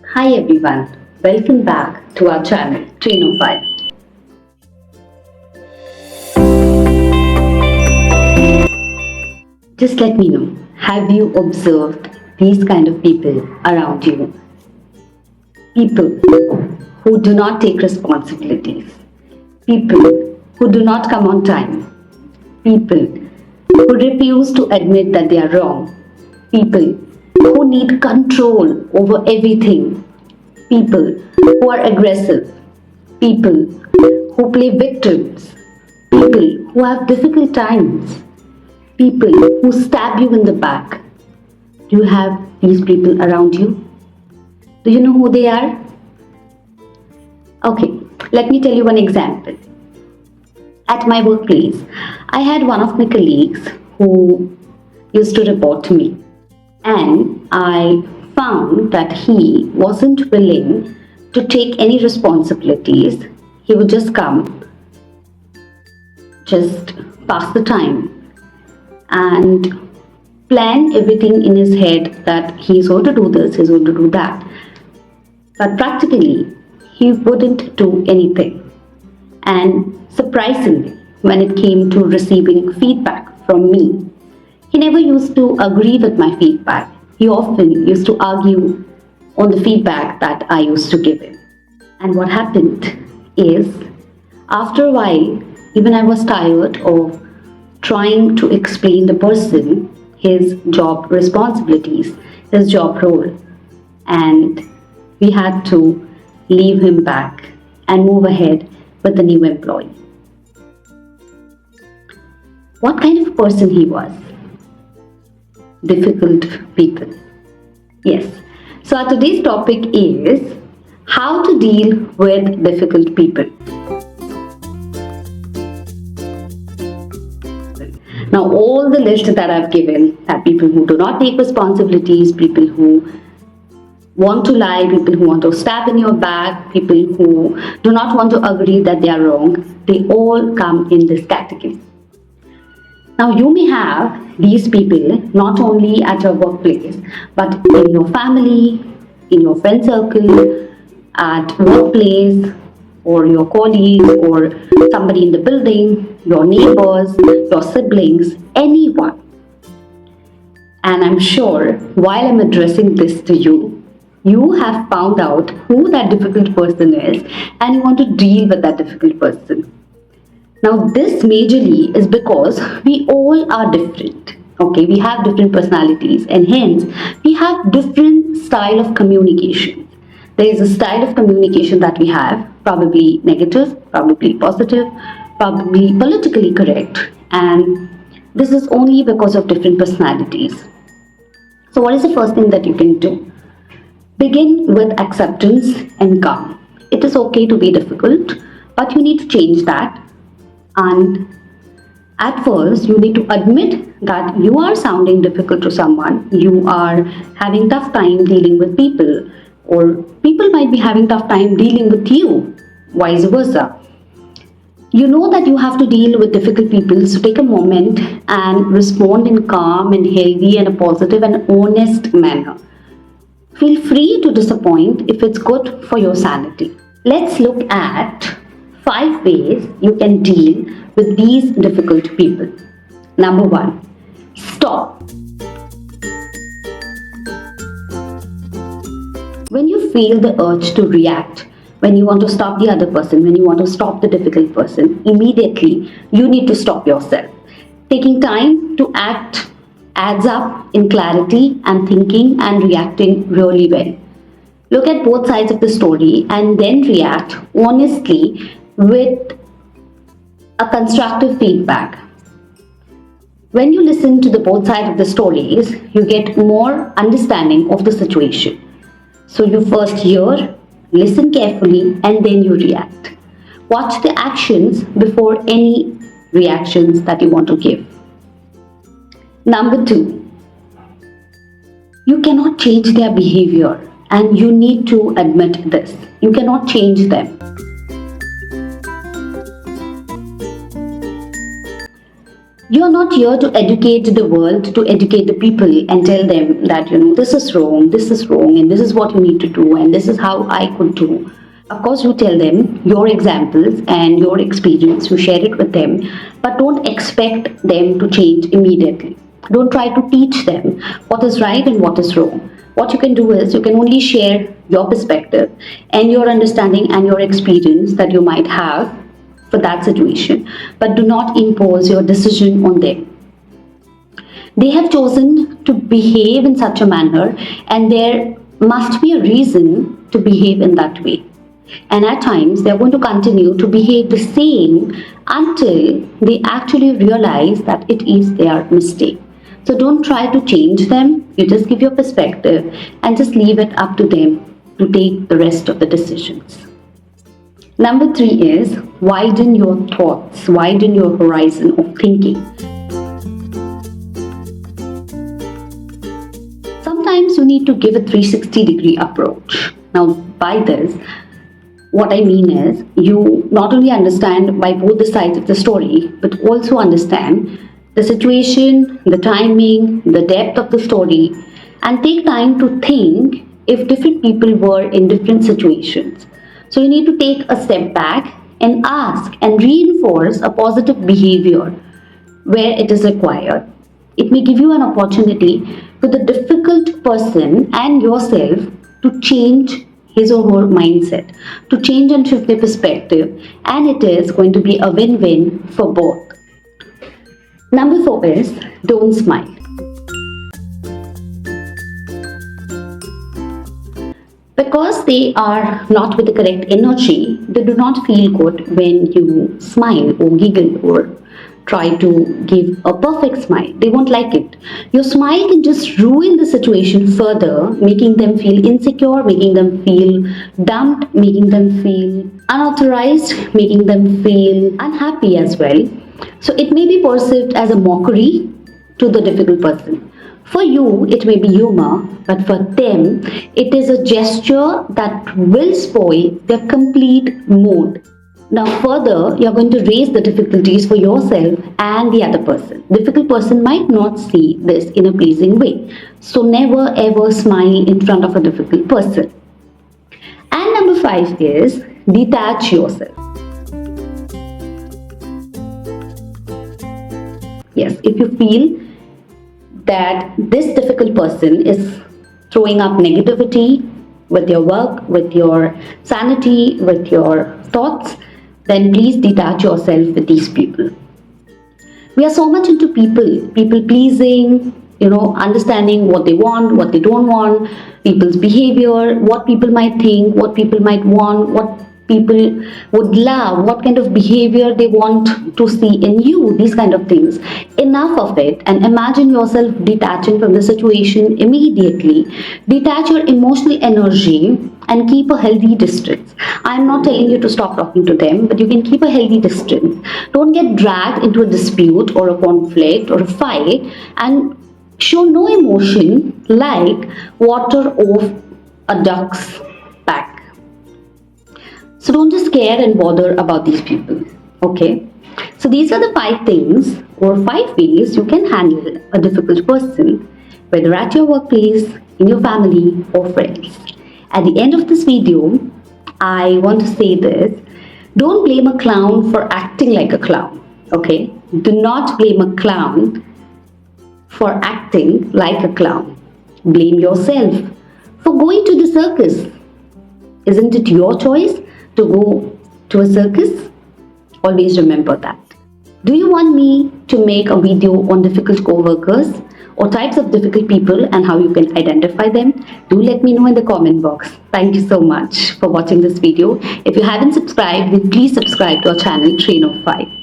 Hi everyone, welcome back to our channel Trainophile. Just let me know, have you observed these kind of people around you? People who do not take responsibilities, people who do not come on time, people who refuse to admit that they are wrong, people who need control over everything, people who are aggressive, people who play victims, people who have difficult times, people who stab you in the back. Do you have these people around you? Do you know who they are? Okay, let me tell you one example. At my workplace, I had one of my colleagues who used to report to me, and I found that he wasn't willing to take any responsibilities. He would just come, just pass the time, and plan everything in his head that he's going to do this, he's going to do that. But practically, he wouldn't do anything. And surprisingly, when it came to receiving feedback from me, he never used to agree with my feedback. He often used to argue on the feedback that I used to give him. And what happened is, after a while, even I was tired of trying to explain the person his job responsibilities, his job role, and we had to leave him back and move ahead with the new employee. What kind of person he was? Difficult people. Yes. So our today's topic is how to deal with difficult people. Now, all the list that I've given are people who do not take responsibilities, people who want to lie, people who want to stab in your back, people who do not want to agree that they are wrong, they all come in this category. Now, you may have these people not only at your workplace, but in your family, in your friend circle, at workplace, or your colleagues, or somebody in the building, your neighbors, your siblings, anyone. And I'm sure while I'm addressing this to you, you have found out who that difficult person is and you want to deal with that difficult person. Now, this majorly is because we all are different. Okay, we have different personalities and hence we have different style of communication. There is a style of communication that we have, probably negative, probably positive, probably politically correct, and this is only because of different personalities. So what is the first thing that you can do? Begin with acceptance and calm. It is okay to be difficult, but you need to change that. And at first, you need to admit that you are sounding difficult to someone, you are having tough time dealing with people, or people might be having tough time dealing with you, vice versa. You know that you have to deal with difficult people, so take a moment and respond in calm and healthy and a positive and honest manner. Feel free to disappoint if it's good for your sanity. Let's look at 5 ways you can deal with these difficult people. Number 1, stop. When you feel the urge to react, when you want to stop the other person, when you want to stop the difficult person, immediately you need to stop yourself. Taking time to act adds up in clarity and thinking and reacting really well. Look at both sides of the story and then react honestly with a constructive feedback. When you listen to the both sides of the stories, you get more understanding of the situation. So you first hear, listen carefully, and then you react. Watch the actions before any reactions that you want to give. Number 2, you cannot change their behavior and you need to admit this. You cannot change them. You're not here to educate the world, to educate the people and tell them that, this is wrong, and this is what you need to do, and this is how I could do. Of course, you tell them your examples and your experience, you share it with them, but don't expect them to change immediately. Don't try to teach them what is right and what is wrong. What you can do is you can only share your perspective and your understanding and your experience that you might have for that situation, but do not impose your decision on them. They have chosen to behave in such a manner, and there must be a reason to behave in that way. And at times, they're going to continue to behave the same until they actually realize that it is their mistake. So don't try to change them. You just give your perspective and just leave it up to them to take the rest of the decisions. Number 3 is widen your thoughts, widen your horizon of thinking. Sometimes you need to give a 360-degree approach. Now, by this, what I mean is you not only understand by both the sides of the story, but also understand the situation, the timing, the depth of the story, and take time to think if different people were in different situations. So you need to take a step back and ask and reinforce a positive behavior where it is required. It may give you an opportunity for the difficult person and yourself to change his or her mindset, to change and shift their perspective, and it is going to be a win-win for both. Number 4 is don't smile. Because they are not with the correct energy, they do not feel good when you smile or giggle or try to give a perfect smile. They won't like it. Your smile can just ruin the situation further, making them feel insecure, making them feel dumped, making them feel unauthorized, making them feel unhappy as well. So it may be perceived as a mockery to the difficult person. For you, it may be humor, but for them, it is a gesture that will spoil their complete mood. Now further, you're going to raise the difficulties for yourself and the other person. Difficult person might not see this in a pleasing way. So never ever smile in front of a difficult person. And number 5 is detach yourself. Yes, if you feel that this difficult person is throwing up negativity with your work, with your sanity, with your thoughts, then please detach yourself with these people. We are so much into people pleasing, understanding what they want, what they don't want, people's behavior, what people might think, what people might want, what people would love, what kind of behavior they want to see in you, these kind of things. Enough of it, and imagine yourself detaching from the situation immediately. Detach your emotional energy and keep a healthy distance. I'm not telling you to stop talking to them, but you can keep a healthy distance. Don't get dragged into a dispute or a conflict or a fight and show no emotion like water off a duck's back. So don't just care and bother about these people, okay? So these are the 5 things or 5 ways you can handle a difficult person, whether at your workplace, in your family or friends. At the end of this video, I want to say this: don't blame a clown for acting like a clown, okay? Do not blame a clown for acting like a clown. Blame yourself for going to the circus. Isn't it your choice to go to a circus? Always remember that. Do you want me to make a video on difficult co-workers or types of difficult people and how you can identify them? Do let me know in the comment box. Thank you so much for watching this video. If you haven't subscribed, then please subscribe to our channel Trainophile.